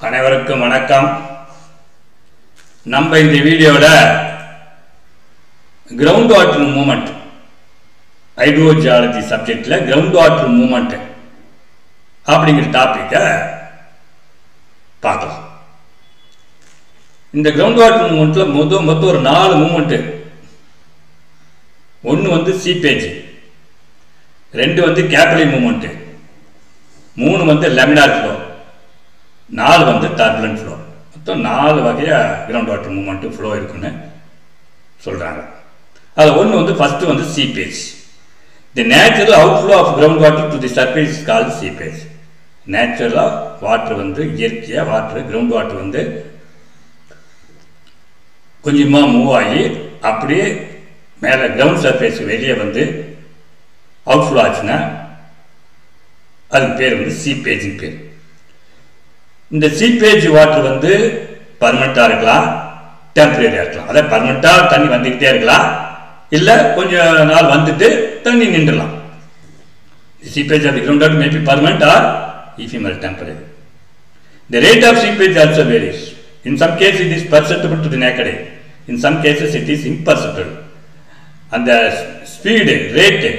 அனைவருக்கும் வணக்கம். நம்ம இந்த வீடியோல கிரவுண்ட் வாட்டர் மூவ்மெண்ட் ஹைட்ரோஜியாலஜி சப்ஜெக்ட்ல கிரவுண்ட் வாட்டர் மூவ்மெண்ட் அப்படிங்கிற டாபிக்கை பார்க்கலாம். இந்த கிரவுண்ட் வாட்டர் மூவ்மெண்ட்ல மொத்தம் ஒரு 4 மூவ்மெண்ட். ஒன்று வந்து சீப்பேஜ், 2 வந்து கேபிலரி மூவ்மெண்ட், 3 வந்து லேமினார் ஃப்ளோ, 4 வந்து டர்புலன்ட் ஃப்ளோ. மொத்தம் 4 வகையாக கிரவுண்ட் வாட்டர் மூவ்மெண்ட் ஃப்ளோ இருக்குன்னு சொல்கிறாங்க. அது ஒன்று வந்து ஃபஸ்ட்டு வந்து seepage. The natural outflow of ground water to the surface is called seepage. நேச்சுரலாக வாட்டர் வந்து இயற்கையாக வாட்டர் கிரவுண்ட் வாட்டர் வந்து கொஞ்சமாக மூவ் ஆகி அப்படியே மேலே கிரவுண்ட் சர்ஃபேஸ் வெளியே வந்து அவுட்ஃப்ளோ ஆச்சுன்னா அதுக்கு பேர் வந்து சீப்பேஜுக்கு பேர். இந்த சீப்பேஜ் வாட்டர் வந்து பர்மனெண்ட்டாக இருக்கலாம், டெம்பரரியாக இருக்கலாம். அதாவது பர்மனெண்ட்டாக தண்ணி வந்துக்கிட்டே இருக்கலாம், இல்லை கொஞ்சம் நாள் வந்துட்டு தண்ணி நின்றுலாம். Seepage of the ground water may be permanent or ephemeral temporary. The rate of seepage also varies. In some cases it is perceptible to the naked eye. In some cases it is imperceptible. அந்த speed rate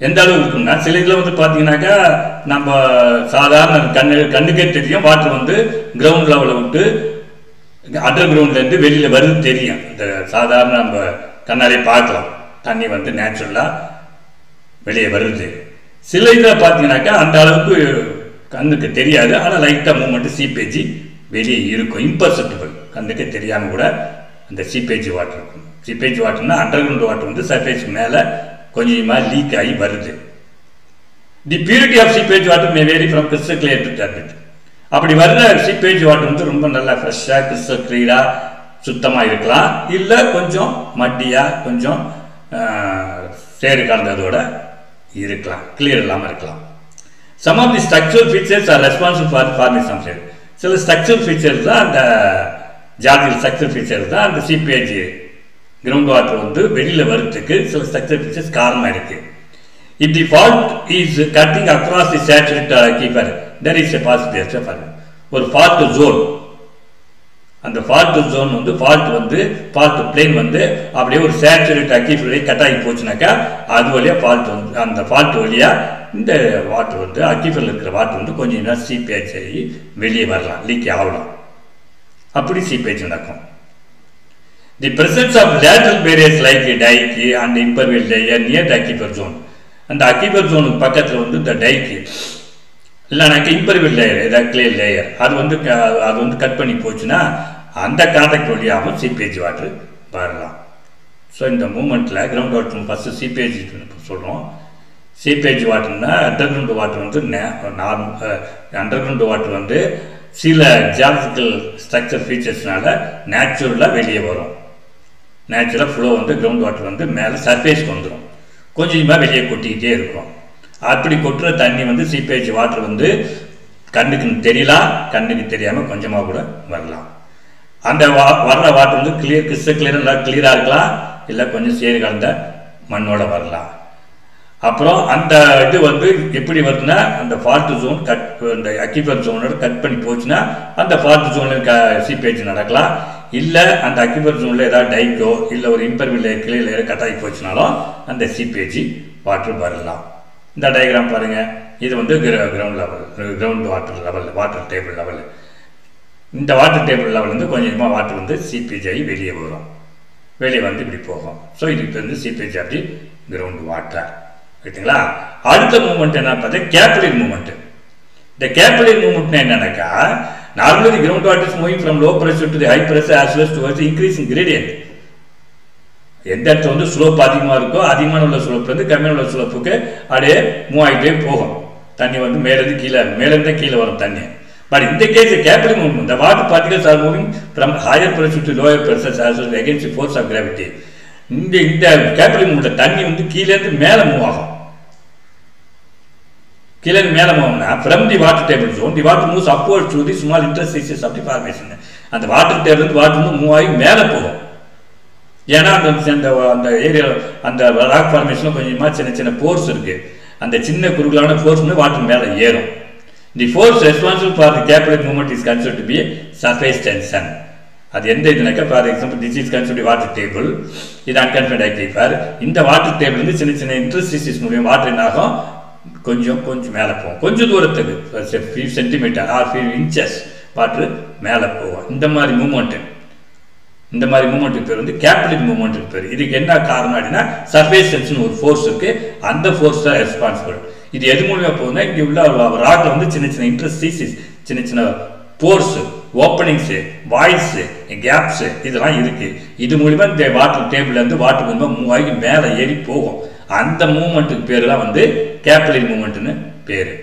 எந்த அளவு இருக்குன்னா சில இதில் வந்து பார்த்தீங்கன்னாக்கா நம்ம சாதாரண கண்ணுக்கே தெரியும் வாட்டர் வந்து கிரவுண்ட் லெவலில் விட்டு அண்டர் கிரவுண்ட்லேருந்து வெளியில் வருது தெரியும். இந்த சாதாரண நம்ம கண்ணாலே பார்க்கலாம் தண்ணி வந்து நேச்சுரலாக வெளியே வருது. சில இதில் பார்த்தீங்கன்னாக்கா அந்த அளவுக்கு கண்ணுக்கு தெரியாது, ஆனால் லைட்டாக மூவ்மெண்ட்டு சீப்பேஜ் வெளியே இருக்கும், இம்பர்செப்டிபிள், கண்ணுக்கே தெரியாமல் கூட அந்த சீப்பேஜ் வாட்டர் இருக்கும். சீப்பேஜ் வாட்டர்னா அண்டர் கிரவுண்ட் வாட்டர் வந்து சர்ஃபேஸ் மேலே கொஞ்சமாக லீக் ஆகி வருது. The purity of seepage water may vary from crystal clear to turbid. அப்படி வர்ற சீப்பேஜ் வாட்டர் வந்து ரொம்ப நல்லா ஃப்ரெஷ்ஷாக கிறிஸ்டல் கிளியராக சுத்தமாக இருக்கலாம், இல்லை கொஞ்சம் மட்டியாக கொஞ்சம் சேறு கலந்ததோட இருக்கலாம், கிளியர் இல்லாமல் இருக்கலாம். Some of the structural features are responsible for formation of chair. சில ஸ்ட்ரக்சரல் ஃபீச்சர்ஸ் தான் அந்த ஜாதியில் ஸ்ட்ரக்சரல் ஃபீச்சர்ஸ் தான் அந்த சீப்பேஜ் கிரவுண்ட் வாட்டர் வந்து வெளியில் வரதுக்கு சில ஸ்ட்ரக்சரல் ஃபீச்சர்ஸ் காரணமாக இருக்குது. If the fault is cutting across the saturate keeper there is a possibility for ஒரு ஃபால்ட் ஜோன். அந்த ஃபால்ட் ஜோன் வந்து ஃபால்ட் பிளேன் வந்து அப்படியே ஒரு சேச்சுரேட் அக்கீஃபர் கட் ஆகி போச்சுனாக்கா அது வழியாக ஃபால்ட் வந்து அந்த ஃபால்ட் வழியாக இந்த வாட்டர் வந்து அக்கீஃபரில் இருக்கிற வாட்டர் வந்து கொஞ்சம் நேரம் சீப்பேஜ் ஆகி வெளியே வரலாம், லீக் ஆகலாம். அப்படி சீப்பேஜ் நடக்கும். The presence of lateral barriers like dyke and impervious layer near the aquifer zone. அந்த அக்கீஃபர் ஜோனுக்கு பக்கத்தில் வந்து இந்த டைக்கு இல்லைனாக்கா இம்பர்வியல் லேயர் ஏதாவது கிளியர் லேயர் அது வந்து கட் பண்ணி போச்சுன்னா அந்த கான்டாக்ட் வழியாகவும் சீப்பேஜ் வாட்டர் வரலாம். ஸோ இந்த மூமெண்ட்டில் கிரவுண்ட் வாட்டர் ஃபஸ்ட்டு சீப்பேஜ் சொல்கிறோம். சீப்பேஜ் வாட்டர்னா அண்டர் கிரவுண்ட் வாட்டர் வந்து அண்டர் கிரவுண்ட் வாட்டர் வந்து சில ஜியாலஜிக்கல் ஸ்ட்ரக்சர் ஃபீச்சர்ஸ்னால நேச்சுரலாக வெளியே வரும். நேச்சுரலாக ஃப்ளோ வந்து கிரவுண்ட் வாட்டர் வந்து மேலே சர்ஃபேஸ்க்கு வந்துடும், கொஞ்சமாக வெளியே கொட்டிக்கிட்டே இருக்கும். அப்படி கொட்டுற தண்ணி வந்து சீப்பேஜ் வாட்டர் வந்து கண்ணுக்கு தெரியலாம், கண்ணுக்கு தெரியாமல் கொஞ்சமாக கூட வரலாம். அந்த வர்ற வாட்டர் வந்து கிறிஸ்டல் கிளியராக இருக்கலாம், இல்லை கொஞ்சம் சேறு கலந்த மண்ணோட வரலாம். அப்புறம் அந்த இது வந்து எப்படி வருதுன்னா அந்த ஃபால்ட் ஜோன் அந்த அக்யூஃபர் ஜோனோட கட் பண்ணி போச்சுன்னா அந்த ஃபால்ட் ஜோனில் சீப்பேஜ் நடக்கலாம். இல்லை அந்த அக்யூஃபர் ஜோனில் ஏதாவது டைக்கோ இல்லை ஒரு இம்பர்வியல் லேயர் கிளியர் லேயர் கட் ஆகி போச்சுனாலும் அந்த சீப்பேஜ் வாட்டர் வரலாம். இந்த டயக்ராம் பாருங்கள், இது வந்து ground level, ground water level, water table level. இந்த வாட்டர் டேபிள் லெவல் வந்து கொஞ்சமாக வாட்டர் வந்து சீப்பேஜ் ஆகி வெளியே வரும், வெளியே வந்து இப்படி போகும். ஸோ இதுக்கு வந்து சீப்பேஜ் அப்படி கிரவுண்ட் வாட்டர் ரைட்டுங்களா. அடுத்த மூவ்மெண்ட் என்ன பார்த்தா கேபிலரி மூவ்மெண்ட். இந்த கேபிலரி மூவ்மெண்ட்னா என்னன்னாக்கா normally ground water is moving from low pressure to the high pressure as well towards increasing gradient. எந்த இடத்துல வந்து ஸ்லோப் அதிகமாக இருக்கோ அதிகமான உள்ள ஸ்லோப்லேருந்து கம்மியான உள்ள ஸ்லோப்புக்கு அப்படியே மூவ் ஆகிட்டே போகும். தண்ணி வந்து மேலேருந்து கீழே வரும் தண்ணி. பட் இந்த case capillary movement, the water particles are moving from higher pressure to lower pressure as well against the force of gravity. இந்த கேபிலரி மூவ்மெண்ட் தண்ணி வந்து கீழேருந்து மேலே மூவ் ஆகும். கீழேருந்து மேலே மூவ்னா from the water table zone the water moves upwards to the small interstices of the formation. அந்த வாட்டர் டேபிள் வாட்டர் வந்து மூவ் ஆகி மேலே போகும். ஏன்னா அந்த ஏரியா அந்த ராக் ஃபார்மேஷனில் கொஞ்சமாக சின்ன சின்ன போர்ஸ் இருக்குது. அந்த சின்ன குறுகலான போர்ஸ் வந்து வாட்டர் மேலே ஏறும். The force responsible for the capillary movement is considered to be surface tension. அது எந்த இதுனாக்கா, for example this is considered water table, இது அன்கன்ஃபைன்ட் ஆக்டிஃபர். இந்த வாட்டர் டேபிள் வந்து சின்ன சின்ன இன்டர்ஸ்டிஷஸ் மூலியம் வாட்டர் என்ன ஆகும், கொஞ்சம் மேலே போகும், கொஞ்சம் தூரத்துக்கு few centimetre or few inches water மேலே போகும். இந்த மாதிரி மூமெண்ட்டுக்கு பேர் வந்து கேபிலரி மூவ்மெண்ட்டுக்கு பேர். இதுக்கு என்ன காரணம் அப்படின்னா, சர்ஃபேஸ் டென்ஷன் ஒரு ஃபோர்ஸ் இருக்கு, அந்த ஃபோர்ஸ் தான் ரெஸ்பான்சிபிள். இது எது மூலியமா போகுதுன்னா, இங்கே உள்ள ராக்ல வந்து சின்ன சின்ன இன்டர்ஸ்டிஷஸ், சின்ன சின்ன போர்ஸ், ஓப்பனிங்ஸு, வாய்ஸு, கேப்ஸு இதெல்லாம் இருக்கு. இது மூலிமா இந்த வாட்டர் டேபிள்லேருந்து வாட்டர் மூலிமா மூவ் ஆகி மேலே ஏறி போகும். அந்த மூவ்மெண்ட்டுக்கு பேர் தான் வந்து கேபிலரி மூவ்மெண்ட்னு பேர்.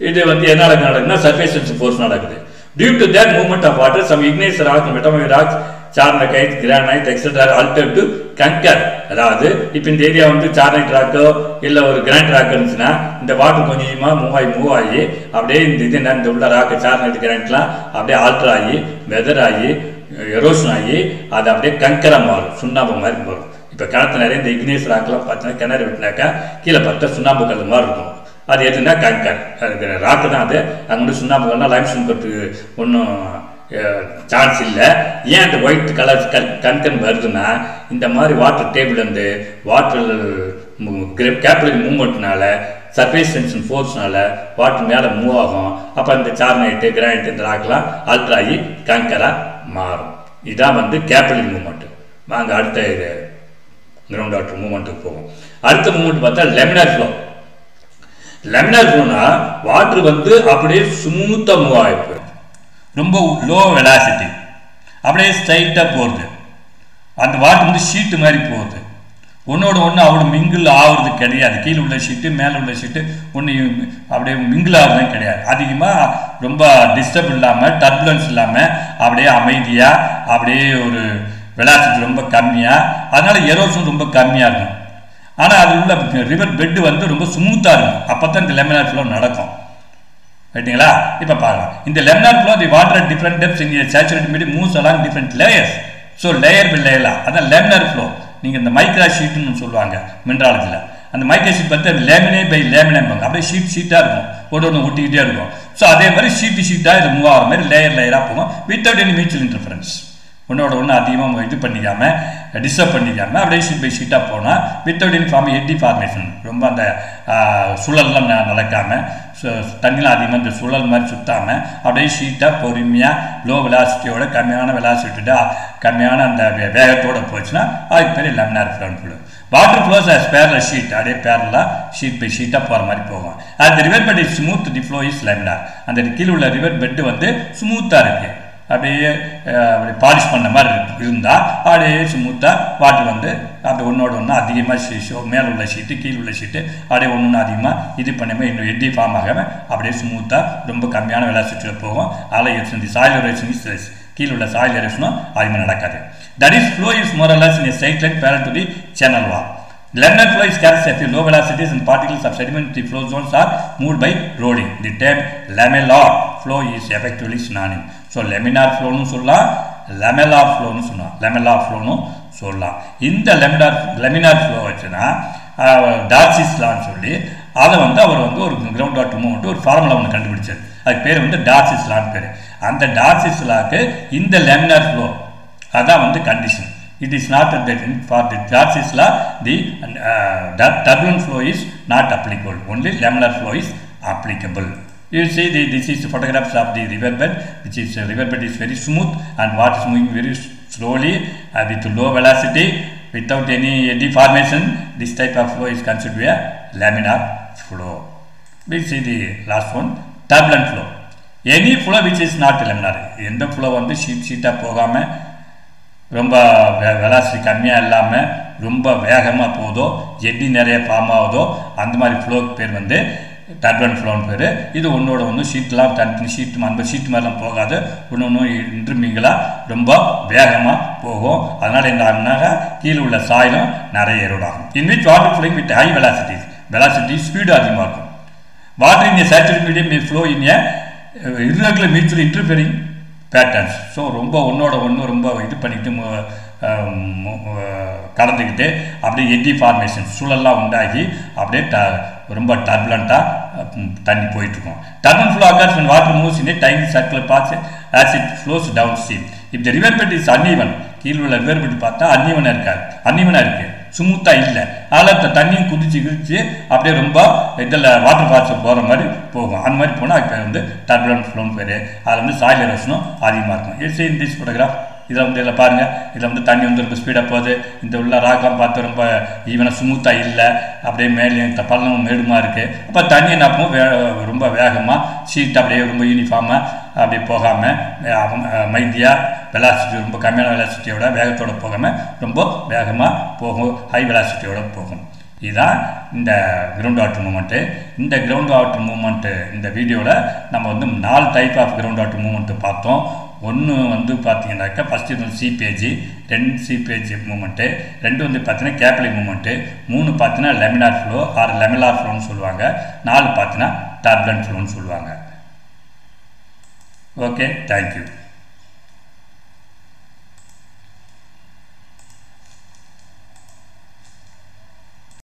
இது வந்து என்னால நடக்குதுன்னா சர்ஃபேஸ் டென்ஷன் ஃபோர்ஸ் நடக்குது. Due to that movement of water, some igneous rocks, metamorphic rocks, charnockite, granite etcetera alter to kankar. அதாவது இப்போ இந்த ஏரியா வந்து சார்னைட் ராக்கோ இல்லை ஒரு கிரானைட் ராக் இருந்துச்சுன்னா, இந்த வாட்டர் கொஞ்சமாக மூவ் ஆகி அப்படியே இந்த இது என்ன, இந்த உள்ள ராக்கு சார்னைட் கிரானைட்லாம் அப்படியே ஆல்டர் ஆகி வெதர் ஆகி எரோஷன் ஆகி அது அப்படியே கங்கராக மாறும், சுண்ணாம்பு மாதிரி மாறும். இப்போ கிணத்து நிறைய இந்த இக்னியஸ் ராக்கெலாம் பார்த்தீங்கன்னா, கிணறு விட்டுனாக்கா கீழே பார்த்தா சுண்ணாம்பு கல் மாதிரி இருக்கும். அது எதுனா கங்கர், அது ராக்கு தான். அது அங்கே வந்து சுண்ணாம்பு கல்னால் லைம்ஸ்டோன் கட்டுக்கு ஒன்றும் சான்ஸ் இல்லை. ஏன் அந்த ஒயிட் கலர் கண்கன் வருதுன்னா, இந்த மாதிரி வாட்டர் டேபிள் வந்து வாட்டர் கேபிலரி மூவ்மெண்ட்னால சர்ஃபேஸ் டென்ஷன் ஃபோர்ஸ்னால வாட்டர் மேலே மூவ் ஆகும். அப்போ இந்த சார்னைட்டு கிரானைட் இந்த ராக்கெலாம் ஆல்டர் ஆகி கங்கராக மாறும். இதான் வந்து கேபிலரி மூவ்மெண்ட். வாங்க அடுத்த இது கிரவுண்ட் வாட்டர் மூவ்மெண்ட்டுக்கு போகும். அடுத்த மூவ்மெண்ட் பார்த்தா லெமினார் ஃப்ளோ. லெமினார் ஃப்ளோனா வாட்டர் வந்து அப்படியே ஸ்மூத்தாக மூவ் ஆகிப்போம், ரொம்ப லோ வெலாசிட்டி, அப்படியே ஸ்ட்ரைட்டாக போகிறது. அந்த வாட்டர் வந்து ஷீட்டு மாதிரி போகுது, ஒன்றோட ஒன்று அவ்வளோ மிங்கிள் ஆகுறது கிடையாது. கீழே உள்ள ஷீட்டு மேலே உள்ள ஷீட்டு ஒன்று அப்படியே மிங்கிள் ஆகுறதும் கிடையாது. அதிகமாக ரொம்ப டிஸ்டர்ப் இல்லாமல், டர்புலன்ஸ் இல்லாமல் அப்படியே அமைதியாக, அப்படியே ஒரு வெலாசிட்டி ரொம்ப கம்மியாக, அதனால் எரோஷன் ரொம்ப கம்மியாக இருக்கும். ஆனால் அது உள்ள ரிவர் பெட்டு வந்து ரொம்ப ஸ்மூத்தாக இருக்கும். அப்போ தான் இந்த லெமினார் ஃப்ளோ நடக்கும். ரைட்டுங்களா? இப்போ பார்க்கலாம். இந்த laminar flow the water at different depths in saturated medium moves along different layers. So layer by லேயர்லாம் அதான் லெமினார் ஃப்ளோ. நீங்கள் இந்த மைக்ரா ஷீட்டுன்னு சொல்லுவாங்க மினராலஜியில். அந்த மைக்ரா ஷீட் பார்த்து லேமினே பை லேமினேம்பாங்க. அப்படியே ஷீட்டாக இருக்கும், ஒன்று ஒட்டிக்கிட்டே இருக்கும். ஸோ அதே மாதிரி ஷீட்டாக இது மூவ் ஆகிற மாதிரி லேயராக போகும், வித்தவுட் எனி மியூச்சுவல் இன்டர்ஃபரன்ஸ். ஒன்றோட ஒன்று அதிகமாக இது பண்ணிக்காமல், டிஸ்டர்ப் பண்ணிக்காமல் அப்படியே ஷீட் பை ஷீட்டாக போனால் வித்தவுட் எனி ஃபார்ம் எட்டி ஃபார்மேஷன், ரொம்ப அந்த சுழல்லாம் நடக்காமல், தண்ணியில் அதிகமாக இந்த சுழல் மாதிரி சுற்றாமல் அப்படியே ஷீட்டாக பொறுமையாக லோ வெலாசிட்டியோட கம்மியான வெலாசிட்டியோட கம்மியான அந்த வேகத்தோடு போச்சுன்னா அதுக்கு பேர் laminar flow. Water flows as parallel sheet, அப்படியே பேரலாக ஷீட் பை ஷீட்டாக போகிற மாதிரி போகும். அது river bed is smooth, the flow is laminar. அந்த கீழே உள்ள ரிவர் பெட்டு வந்து ஸ்மூத்தாக இருக்குது, அப்படியே பாலிஷ் பண்ண மாதிரி இருந்தால் அப்படியே ஸ்மூத்தாக வாட்டர் வந்து அப்படி ஒன்றோட ஒன்று அதிகமாக மேலே உள்ள ஷீட்டு கீழே உள்ள ஷீட்டு அப்படியே ஒன்று அதிகமாக இது பண்ணாமல் இன்னும் எட்டி ஃபார்ம் ஆகாமல் அப்படியே ஸ்மூத்தாக ரொம்ப கம்மியான வெலாசிட்டியில் போகும். அதில் எரேஷன் தி சாயில் எரேஷன் இஸ் கீழே உள்ள சாயில் எரேஷனும் அதிகமாக நடக்காது. That is flow is more or less in a straight line parallel to the channel wall. Laminar flow is characterized by low velocities and particles of sediment. The flow zones are moved by rolling. The term lamellar flow is effectively synonym. So laminar flow nu சொல்லலாம், lamellar flow nu சொல்லலாம், lamellar flow nu சொல்லலாம். இந்த laminar flow வச்சுனா Dwarshuis லான்னு சொல்லி அதை வந்து அவர் வந்து ஒரு கிரவுண்ட் வாட்டர் மூவ்மெண்ட் ஒரு ஃபார்முலா ஒன்று கண்டுபிடிச்சார். அதுக்கு பேர் வந்து டார்சிஸ் லான்னு பேர். அந்த டார்சிஸ் லாக்கு இந்த laminar flow அதான் வந்து condition. It is not that for the Darcy's law the turbulent flow is not applicable, only laminar flow is applicable. You see this is the photographs of the river bed, which is river bed is very smooth and water is moving very slowly with low velocity without any eddy formation. This type of flow is considered to be a laminar flow. We see the last one, turbulent flow. Any flow which is not laminar, எந்த flow வந்து ஷீட்டாக போகாமல் ரொம்ப velocity கம்மியாக இல்லாமல் ரொம்ப வேகமாக போதோ, எட்டி நிறைய ஃபார்ம் ஆகுதோ, அந்த மாதிரி ஃப்ளோக்கு பேர் வந்து டர்புலன்ட் ஃப்ளோன்னு பேர். இது ஒன்றோட ஒன்று ஷீட்லாம் தனி ஷீட்டு அந்த ஷீட் மாதிரிலாம் போகாது, ஒன்று ஒன்று இன்டர்மிங்கலாக ரொம்ப வேகமாக போகும். அதனால் என்ன ஆகுனாக்கா கீழே உள்ள சாயிலும் நிறைய எரோடாகும். In which water flowing with high velocity speed அதிகமாக இருக்கும். Water in a saturated medium may flow in a irregular mutual interfering patterns. So ரொம்ப ஒன்றோட ஒன்று ரொம்ப இது பண்ணிக்கிட்டு கலந்துக்கிட்டு அப்படியே எட்டி ஃபார்மேஷன் சூழல்லாம் உண்டாகி அப்படியே ரொம்ப டர்புலண்ட்டாக தண்ணி போயிட்டுருக்கும். Turbulent flow occurs when water moves in a tiny circular path as it flows downstream. If the river bed is uneven, கீழ் உள்ள ரிவர் பெட் பார்த்தா அன்ஈவனாக இருக்குது, ஸ்மூத்தாக இல்லை. அதில் தண்ணியும் குதிச்சு அப்படியே ரொம்ப இதில் வாட்டர் ஃபால்ஸ் போகிற மாதிரி போகும். அந்த மாதிரி போனால் அதுக்கு பேர் வந்து டர்புலண்ட் ஃப்ளோன்னு பேர். அதில் வந்து சாயில் எரோஷனும் அதிகமாக இருக்கும். It's in this photograph. இதில் வந்து இதில் பாருங்கள், இதில் வந்து தண்ணி வந்து ரொம்ப ஸ்பீடாக போகுது. இந்த உள்ள ராக்கெலாம் பார்த்து ரொம்ப ஈவனாக ஸ்மூத்தாக இல்லை, அப்படியே மேலே பள்ளமும் மேடுமாக இருக்குது. அப்போ தண்ணி என்ன பண்ணும், ரொம்ப வேகமாக சீட் அப்படியே ரொம்ப யூனிஃபார்மாக அப்படியே போகாமல் மைதியாக வெலாசிட்டி ரொம்ப கம்மியான வெலாசிட்டியோட வேகத்தோடு போகாமல் ரொம்ப வேகமாக போகும், ஹை வெலாசிட்டியோடு போகும். இதுதான் இந்த கிரவுண்ட் வாட்டர் மூமெண்ட்டு. இந்த கிரவுண்ட் வாட்டர் மூமெண்ட்டு இந்த வீடியோவில் நம்ம வந்து 4 type of ground water movement பார்த்தோம். ஒன்று வந்து பார்த்தீங்கன்னாக்கா ஃபஸ்ட்டு இது வந்து சீப்பேஜ், 2 சீப்பேஜ் மூமெண்ட்டு, 2 வந்து பார்த்தீங்கன்னா கேப்லி மூமெண்ட்டு, 3 பார்த்தீங்கன்னா லெமினார் ஃப்ளோ ஆர் லெமினார் ஃப்ளோன்னு சொல்லுவாங்க, 4 பார்த்தீங்கன்னா டர்புலண்ட் ஃப்ளோன்னு சொல்லுவாங்க. Okay, thank you.